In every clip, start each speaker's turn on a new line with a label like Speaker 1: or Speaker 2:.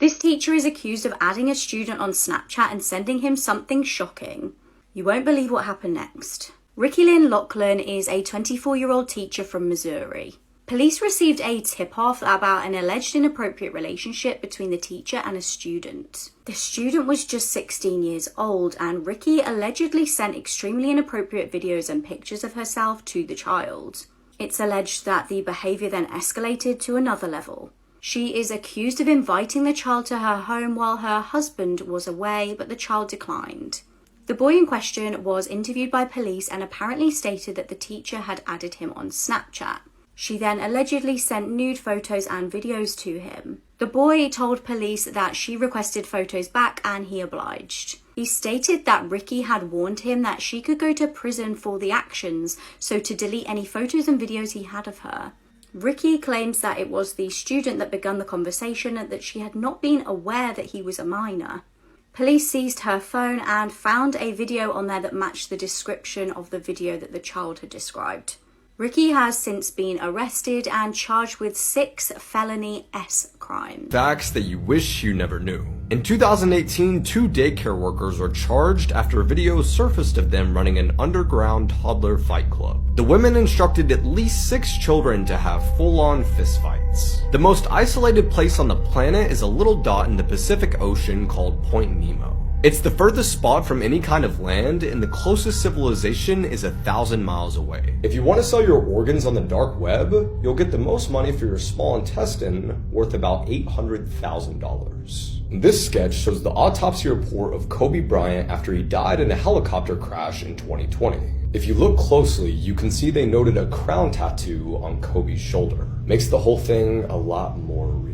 Speaker 1: This teacher is accused of adding a student on Snapchat and sending him something shocking. You won't believe what happened next. Ricky Lynn Lachlan is a 24-year-old teacher from Missouri. Police received a tip-off about an alleged inappropriate relationship between the teacher and a student. The student was just 16 years old, and Ricky allegedly sent extremely inappropriate videos and pictures of herself to the child. It's alleged that the behavior then escalated to another level. She is accused of inviting the child to her home while her husband was away, but the child declined. The boy in question was interviewed by police and apparently stated that the teacher had added him on Snapchat. She then allegedly sent nude photos and videos to him. The boy told police that she requested photos back and he obliged. He stated that Ricky had warned him that she could go to prison for the actions, so to delete any photos and videos he had of her. Ricky claims that it was the student that began the conversation and that she had not been aware that he was a minor. Police seized her phone and found a video on there that matched the description of the video that the child had described. Ricky has since been arrested and charged with 6 felony S crimes.
Speaker 2: Facts that you wish you never knew. In 2018, 2 daycare workers were charged after a video surfaced of them running an underground toddler fight club. The women instructed at least 6 children to have full-on fistfights. The most isolated place on the planet is a little dot in the Pacific Ocean called Point Nemo. It's the furthest spot from any kind of land, and the closest civilization is 1,000 miles away. If you want to sell your organs on the dark web, you'll get the most money for your small intestine, worth about $800,000. This sketch shows the autopsy report of Kobe Bryant after he died in a helicopter crash in 2020. If you look closely, you can see they noted a crown tattoo on Kobe's shoulder. Makes the whole thing a lot more real.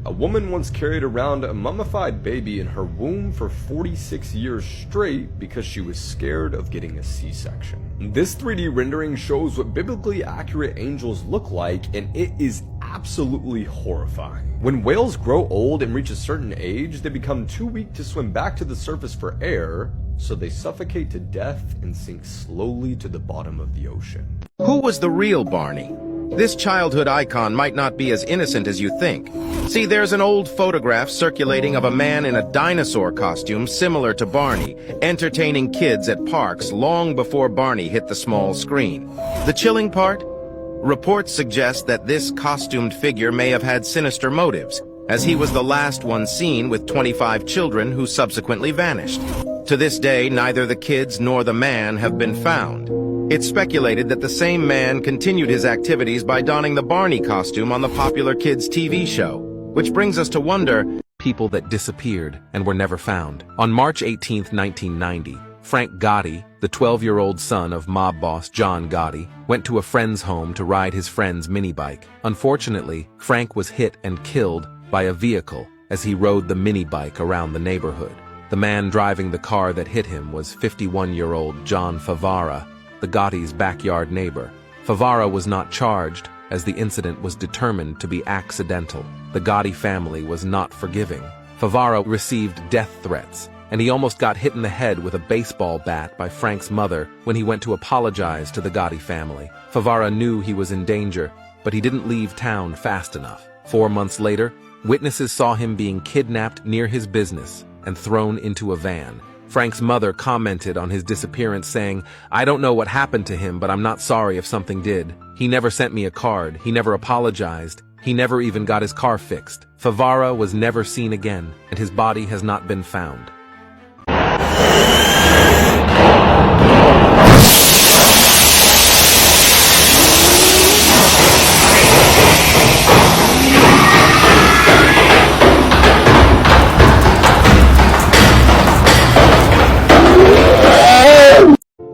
Speaker 2: A woman once carried around a mummified baby in her womb for 46 years straight because she was scared of getting a C-section. This 3D rendering shows what biblically accurate angels look like, and it is absolutely horrifying. When whales grow old and reach a certain age, they become too weak to swim back to the surface for air, so they suffocate to death and sink slowly to the bottom of the ocean.
Speaker 3: Who was the real Barney? This childhood icon might not be as innocent as you think. See, there's an old photograph circulating of a man in a dinosaur costume similar to Barney, entertaining kids at parks long before Barney hit the small screen. The chilling part? Reports suggest that this costumed figure may have had sinister motives, as he was the last one seen with 25 children who subsequently vanished. To this day, neither the kids nor the man have been found. It's speculated that the same man continued his activities by donning the Barney costume on the popular kids' TV show, which brings us to wonder,
Speaker 4: people that disappeared and were never found. On March 18, 1990, Frank Gotti, the 12-year-old son of mob boss John Gotti, went to a friend's home to ride his friend's mini bike. Unfortunately, Frank was hit and killed by a vehicle as he rode the mini bike around the neighborhood. The man driving the car that hit him was 51-year-old John Favara, the Gotti's backyard neighbor. Favara was not charged, as the incident was determined to be accidental. The Gotti family was not forgiving. Favara received death threats, and he almost got hit in the head with a baseball bat by Frank's mother when he went to apologize to the Gotti family. Favara knew he was in danger, but he didn't leave town fast enough. 4 months later, witnesses saw him being kidnapped near his business and thrown into a van. Frank's mother commented on his disappearance saying, "I don't know what happened to him, but I'm not sorry if something did. He never sent me a card, he never apologized, he never even got his car fixed." Favara was never seen again, and his body has not been found.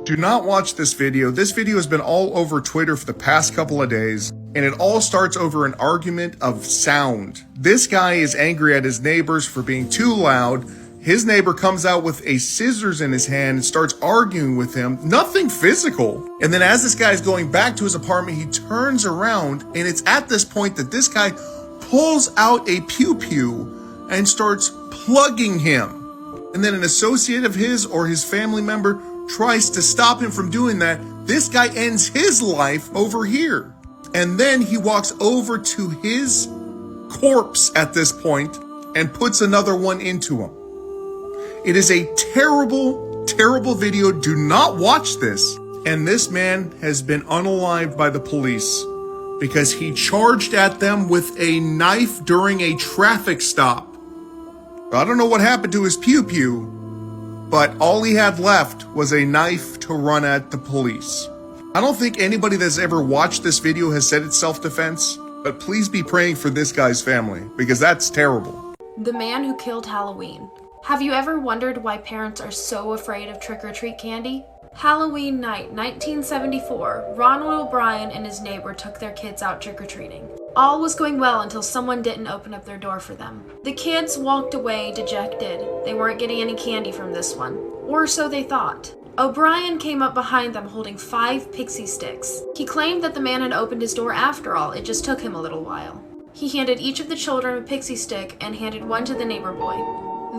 Speaker 5: Do not watch this video. This video has been all over Twitter for the past couple of days, and it all starts over an argument of sound. This guy is angry at his neighbors for being too loud. His neighbor comes out with a scissors in his hand and starts arguing with him. Nothing physical. And then as this guy is going back to his apartment, he turns around, and it's at this point that this guy pulls out a pew-pew and starts plugging him. And then an associate of his or his family member tries to stop him from doing that. This guy ends his life over here. And then he walks over to his corpse at this point and puts another one into him. It is a terrible, terrible video. Do not watch this. And this man has been unalived by the police because he charged at them with a knife during a traffic stop. I don't know what happened to his pew-pew, but all he had left was a knife to run at the police. I don't think anybody that's ever watched this video has said it's self-defense, but please be praying for this guy's family because that's terrible.
Speaker 6: The man who killed Halloween. Have you ever wondered why parents are so afraid of trick-or-treat candy? Halloween night, 1974, Ronald O'Brien and his neighbor took their kids out trick-or-treating. All was going well until someone didn't open up their door for them. The kids walked away dejected. They weren't getting any candy from this one, or so they thought. O'Brien came up behind them holding 5 pixie sticks. He claimed that the man had opened his door after all, it just took him a little while. He handed each of the children a pixie stick and handed one to the neighbor boy.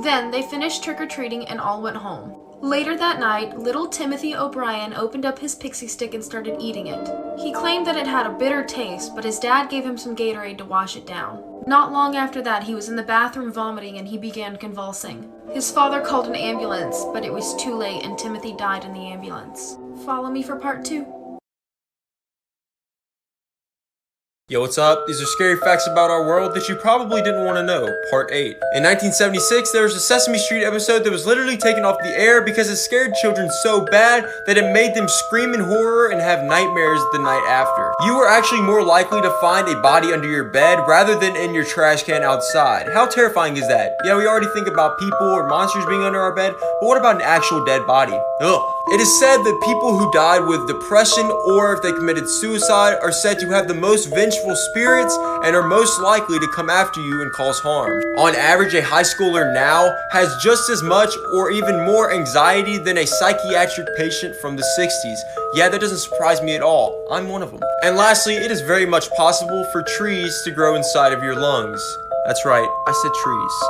Speaker 6: Then they finished trick-or-treating and all went home. Later that night, little Timothy O'Brien opened up his pixie stick and started eating it. He claimed that it had a bitter taste, but his dad gave him some Gatorade to wash it down. Not long after that, he was in the bathroom vomiting and he began convulsing. His father called an ambulance, but it was too late and Timothy died in the ambulance. Follow me for part 2.
Speaker 7: Yo, what's up? These are scary facts about our world that you probably didn't want to know, part 8. In 1976, there was a Sesame Street episode that was literally taken off the air because it scared children so bad that it made them scream in horror and have nightmares the night after. You were actually more likely to find a body under your bed rather than in your trash can outside. How terrifying is that? Yeah, we already think about people or monsters being under our bed, but what about an actual dead body? Ugh. It is said that people who died with depression or if they committed suicide are said to have the most vengeful spirits and are most likely to come after you and cause harm. On average, a high schooler now has just as much or even more anxiety than a psychiatric patient from the 60s. Yeah, that doesn't surprise me at all. I'm one of them. And lastly, it is very much possible for trees to grow inside of your lungs. That's right, I said trees.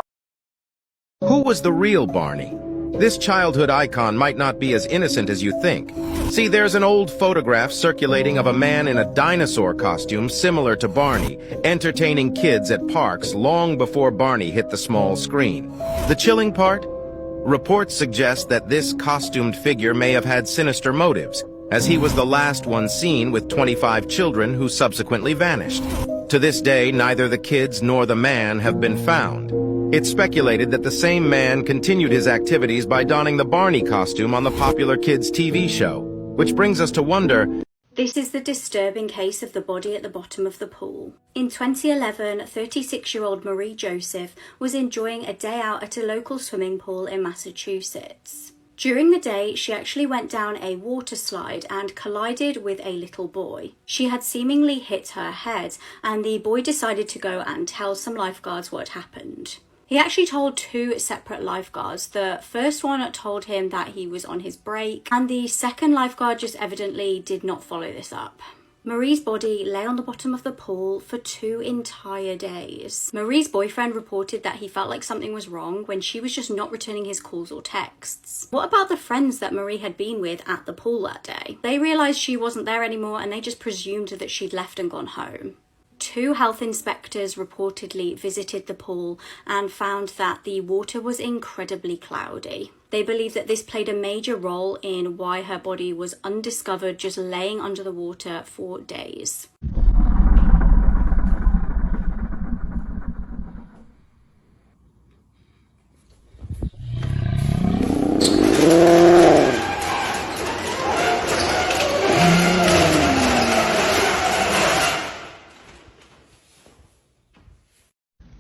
Speaker 3: Who was the real Barney? This childhood icon might not be as innocent as you think. See, there's an old photograph circulating of a man in a dinosaur costume similar to Barney, entertaining kids at parks long before Barney hit the small screen. The chilling part? Reports suggest that this costumed figure may have had sinister motives, as he was the last one seen with 25 children who subsequently vanished. To this day, neither the kids nor the man have been found. It's speculated that the same man continued his activities by donning the Barney costume on the popular kids' TV show, which brings us to wonder...
Speaker 1: This is the disturbing case of the body at the bottom of the pool. In 2011, 36-year-old Marie Joseph was enjoying a day out at a local swimming pool in Massachusetts. During the day, she actually went down a water slide and collided with a little boy. She had seemingly hit her head, and the boy decided to go and tell some lifeguards what happened. He actually told 2 separate lifeguards. The first one told him that he was on his break, and the second lifeguard just evidently did not follow this up. Marie's body lay on the bottom of the pool for 2 entire days. Marie's boyfriend reported that he felt like something was wrong when she was just not returning his calls or texts. What about the friends that Marie had been with at the pool that day? They realised she wasn't there anymore and they just presumed that she'd left and gone home. 2 health inspectors reportedly visited the pool and found that the water was incredibly cloudy. They believe that this played a major role in why her body was undiscovered, just laying under the water for days.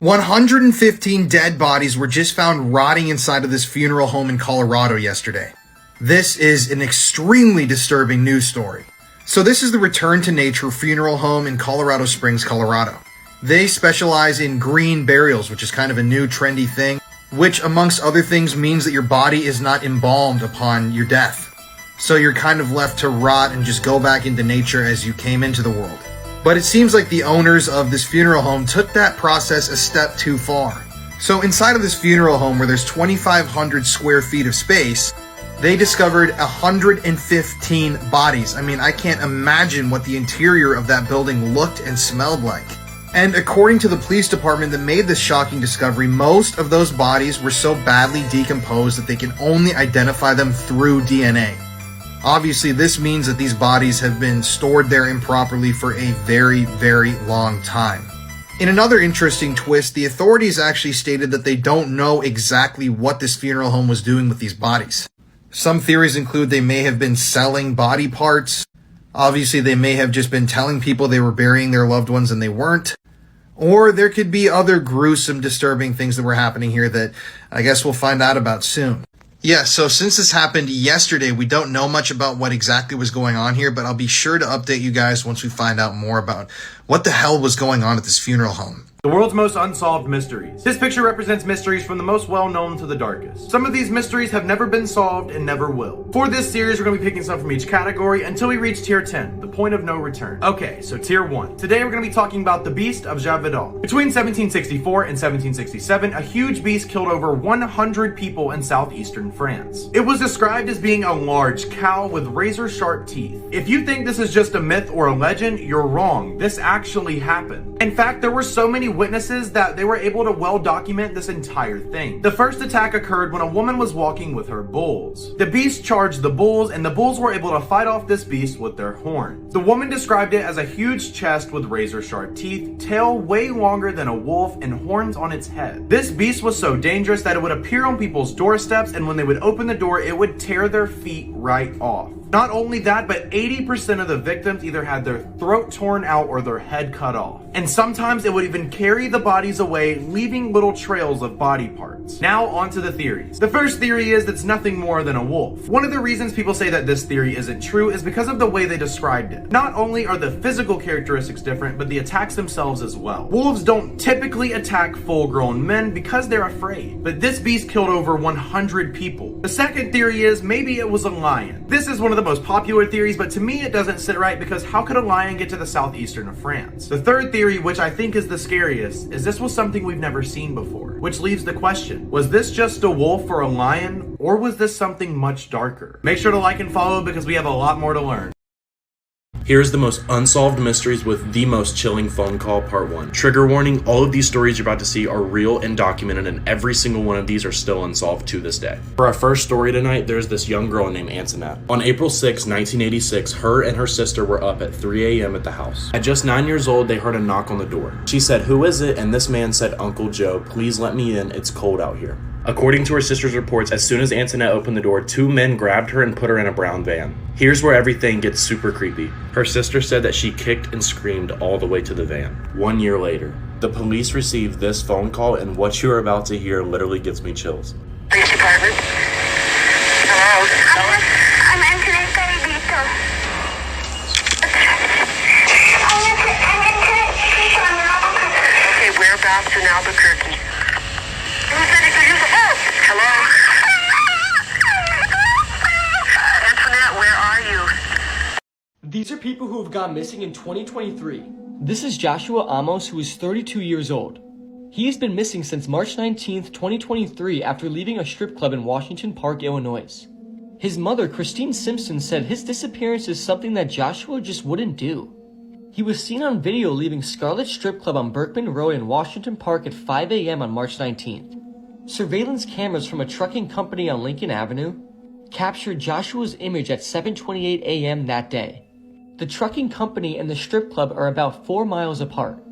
Speaker 8: "115 dead bodies were just found rotting inside of this funeral home in Colorado yesterday. This is an extremely disturbing news story. So this is the Return to Nature funeral home in Colorado Springs, Colorado. They specialize in green burials, which is kind of a new trendy thing, which amongst other things means that your body is not embalmed upon your death. So you're kind of left to rot and just go back into nature as you came into the world. But it seems like the owners of this funeral home took that process a step too far. So inside of this funeral home, where there's 2,500 square feet of space, they discovered 115 bodies. I mean, I can't imagine what the interior of that building looked and smelled like. And according to the police department that made this shocking discovery, most of those bodies were so badly decomposed that they can only identify them through DNA. Obviously, this means that these bodies have been stored there improperly for a very, very long time. In another interesting twist, the authorities actually stated that they don't know exactly what this funeral home was doing with these bodies. Some theories include they may have been selling body parts. Obviously, they may have just been telling people they were burying their loved ones and they weren't. Or there could be other gruesome, disturbing things that were happening here that I guess we'll find out about soon. Yeah, so since this happened yesterday, we don't know much about what exactly was going on here, but I'll be sure to update you guys once we find out more about what the hell was going on at this funeral home.
Speaker 9: The world's most unsolved mysteries. This picture represents mysteries from the most well-known to the darkest. Some of these mysteries have never been solved and never will. For this series, we're going to be picking some from each category until we reach tier 10, the point of no return. Okay, so tier 1. Today we're going to be talking about the beast of Gévaudan. Between 1764 and 1767, a huge beast killed over 100 people in southeastern France. It was described as being a large cow with razor-sharp teeth. If you think this is just a myth or a legend, you're wrong. This actually happened. In fact, there were so many witnesses that they were able to well document this entire thing. The first attack occurred when a woman was walking with her bulls. The beast charged the bulls, and the bulls were able to fight off this beast with their horns. The woman described it as a huge chest with razor sharp teeth, tail way longer than a wolf, and horns on its head. This beast was so dangerous that it would appear on people's doorsteps, and when they would open the door, it would tear their feet right off. Not only that, but 80% of the victims either had their throat torn out or their head cut off. And sometimes it would even carry the bodies away, leaving little trails of body parts. Now onto the theories. The first theory is it's nothing more than a wolf. One of the reasons people say that this theory isn't true is because of the way they described it. Not only are the physical characteristics different, but the attacks themselves as well. Wolves don't typically attack full-grown men because they're afraid, but this beast killed over 100 people. The second theory is maybe it was a lion. This is one of the most popular theories, but to me it doesn't sit right because how could a lion get to the southeastern of France? The third theory, which I think is the scariest, is this was something we've never seen before, which leaves the question, was this just a wolf or a lion, or was this something much darker? Make sure to like and follow because we have a lot more to learn.
Speaker 10: Here's the most unsolved mysteries with the most chilling phone call, part 1. Trigger warning, all of these stories you're about to see are real and documented, and every single one of these are still unsolved to this day. For our first story tonight, there's this young girl named Antoinette. On April 6, 1986, her and her sister were up at 3 a.m. at the house. At just 9 years old, they heard a knock on the door. She said, "Who is it?" And this man said, "Uncle Joe, please let me in, it's cold out here." According to her sister's reports, as soon as Antoinette opened the door, 2 men grabbed her and put her in a brown van. Here's where everything gets super creepy. Her sister said that she kicked and screamed all the way to the van. 1 year later, the police received this phone call, and what you are about to hear literally gives me chills.
Speaker 11: Police department. Hello. I'm Antoinette Caribito. Okay, whereabouts in Albuquerque? Hello? Antoinette, where are you?
Speaker 12: These are people who have gone missing in 2023. This is Joshua Amos, who is 32 years old. He has been missing since March 19th, 2023 after leaving a strip club in Washington Park, Illinois. His mother, Christine Simpson, said his disappearance is something that Joshua just wouldn't do. He was seen on video leaving Scarlet Strip Club on Berkman Road in Washington Park at 5 a.m. on March 19th. Surveillance cameras from a trucking company on Lincoln Avenue captured Joshua's image at 7:28 a.m. that day. The trucking company and the strip club are about 4 miles apart.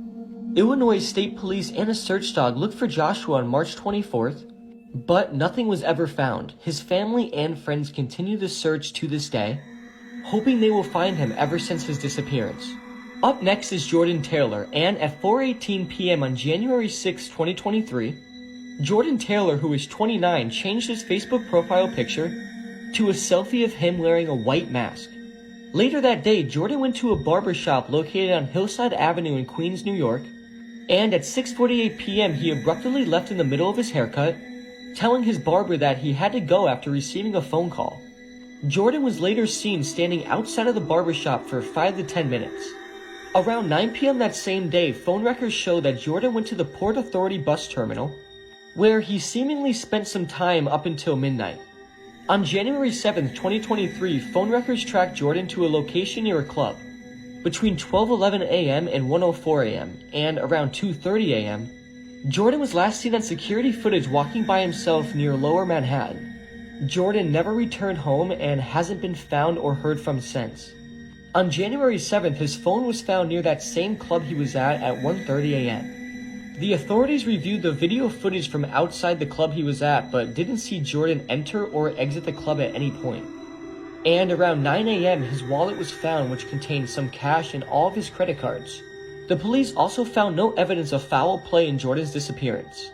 Speaker 12: Illinois State Police and a search dog looked for Joshua on March 24th, but nothing was ever found. His family and friends continue the search to this day, hoping they will find him ever since his disappearance. Up next is Jordan Taylor, and at 4:18 p.m. on January 6, 2023, Jordan Taylor, who is 29, changed his Facebook profile picture to a selfie of him wearing a white mask. Later that day, Jordan went to a barber shop located on Hillside Avenue in Queens, New York, and at 6:48 p.m. he abruptly left in the middle of his haircut, telling his barber that he had to go after receiving a phone call. Jordan was later seen standing outside of the barber shop for 5 to 10 minutes. Around 9 p.m. that same day, phone records show that Jordan went to the Port Authority bus terminal, where he seemingly spent some time up until midnight. On January 7th, 2023, phone records tracked Jordan to a location near a club. Between 12:11 a.m. and 1:04 a.m., and around 2:30 a.m., Jordan was last seen on security footage walking by himself near Lower Manhattan. Jordan never returned home and hasn't been found or heard from since. On January 7th, his phone was found near that same club he was at 1:30 a.m. The authorities reviewed the video footage from outside the club he was at, but didn't see Jordan enter or exit the club at any point. And around 9 a.m., his wallet was found, which contained some cash and all of his credit cards. The police also found no evidence of foul play in Jordan's disappearance.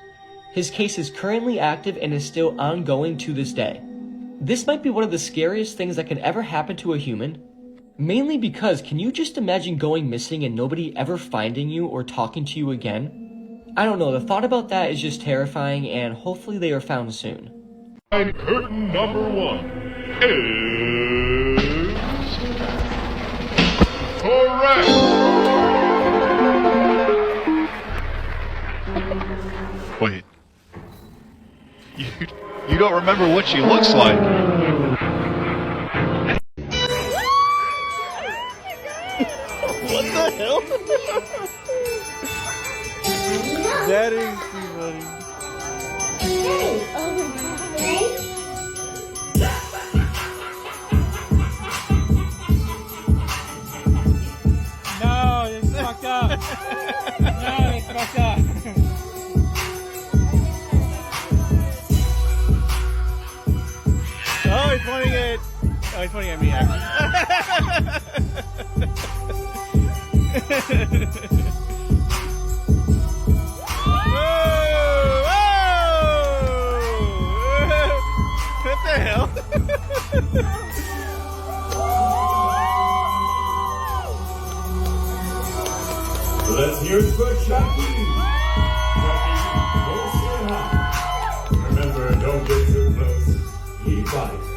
Speaker 12: His case is currently active and is still ongoing to this day. This might be one of the scariest things that can ever happen to a human. Mainly because, can you just imagine going missing and nobody ever finding you or talking to you again? I don't know, the thought about that is just terrifying, and hopefully they are found soon.
Speaker 13: And curtain number 1 is... correct!
Speaker 14: Wait. You don't remember what she looks like?
Speaker 15: What the hell? That is too funny. No, it's fucked up. No, it's fucked up. Oh, he's pointing at... Oh, he's pointing at me, actually. What the hell?
Speaker 13: Let's hear it for Chucky. Chucky, don't say hi. Remember, don't get too close. He bites.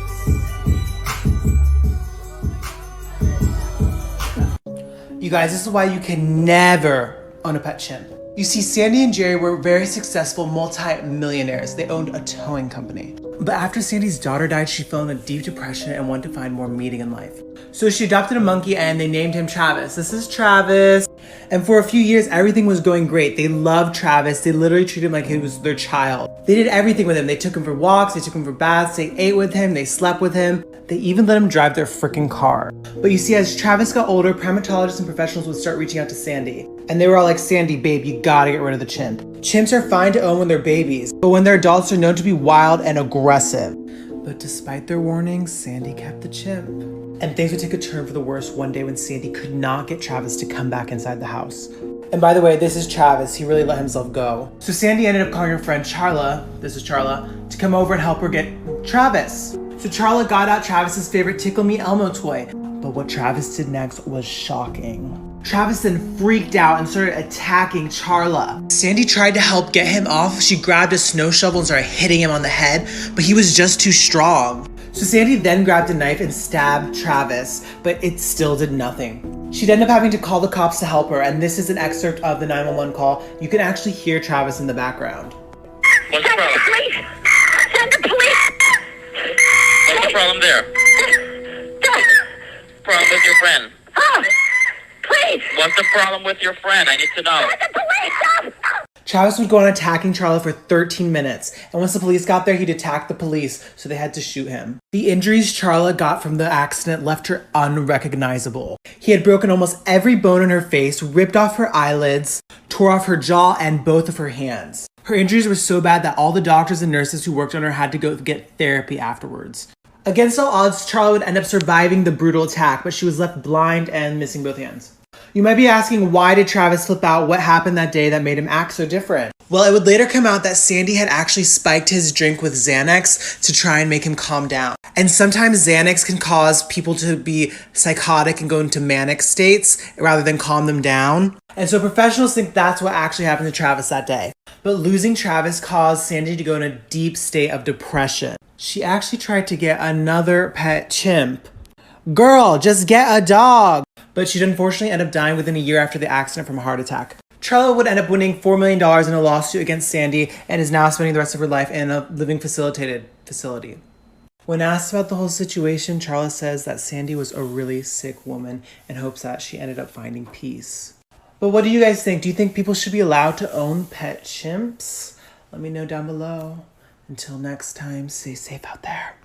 Speaker 16: You guys, this is why you can never own a pet chimp. You see, Sandy and Jerry were very successful multi-millionaires. They owned a towing company. But after Sandy's daughter died, she fell into deep depression and wanted to find more meaning in life. So she adopted a monkey and they named him Travis. This is Travis. And for a few years, everything was going great. They loved Travis. They literally treated him like he was their child. They did everything with him. They took him for walks, they took him for baths, they ate with him, they slept with him. They even let him drive their freaking car. But you see, as Travis got older, primatologists and professionals would start reaching out to Sandy. And they were all like, Sandy, babe, you gotta get rid of the chimp. Chimps are fine to own when they're babies, but when they're adults, they're known to be wild and aggressive. But despite their warnings, Sandy kept the chimp. And things would take a turn for the worse one day when Sandy could not get Travis to come back inside the house. And by the way, this is Travis. He really let himself go. So Sandy ended up calling her friend Charla, this is Charla, to come over and help her get Travis. So Charla got out Travis's favorite Tickle Me Elmo toy. But what Travis did next was shocking. Travis then freaked out and started attacking Charla. Sandy tried to help get him off. She grabbed a snow shovel and started hitting him on the head, but he was just too strong. So Sandy then grabbed a knife and stabbed Travis, but it still did nothing. She'd end up having to call the cops to help her, and this is an excerpt of the 911 call. You can actually hear Travis in the background.
Speaker 11: Send the police! Send the police!
Speaker 17: What's the problem there? Problem with your friend?
Speaker 11: Oh, please!
Speaker 17: What's the problem with your friend? I need to know.
Speaker 11: Send the police!
Speaker 16: Travis would go on attacking Charla for 13 minutes, and once the police got there, he'd attack the police, so they had to shoot him. The injuries Charla got from the accident left her unrecognizable. He had broken almost every bone in her face, ripped off her eyelids, tore off her jaw, and both of her hands. Her injuries were so bad that all the doctors and nurses who worked on her had to go get therapy afterwards. Against all odds, Charla would end up surviving the brutal attack, but she was left blind and missing both hands. You might be asking, why did Travis flip out? What happened that day that made him act so different? Well, it would later come out that Sandy had actually spiked his drink with Xanax to try and make him calm down. And sometimes Xanax can cause people to be psychotic and go into manic states rather than calm them down. And so professionals think that's what actually happened to Travis that day. But losing Travis caused Sandy to go in a deep state of depression. She actually tried to get another pet chimp. Girl, just get a dog. But she'd unfortunately end up dying within a year after the accident from a heart attack. Charla would end up winning $4 million in a lawsuit against Sandy and is now spending the rest of her life in a living facilitated facility. When asked about the whole situation, Charles says that Sandy was a really sick woman and hopes that she ended up finding peace. But what do you guys think? Do you think people should be allowed to own pet chimps? Let me know down below. Until next time, stay safe out there.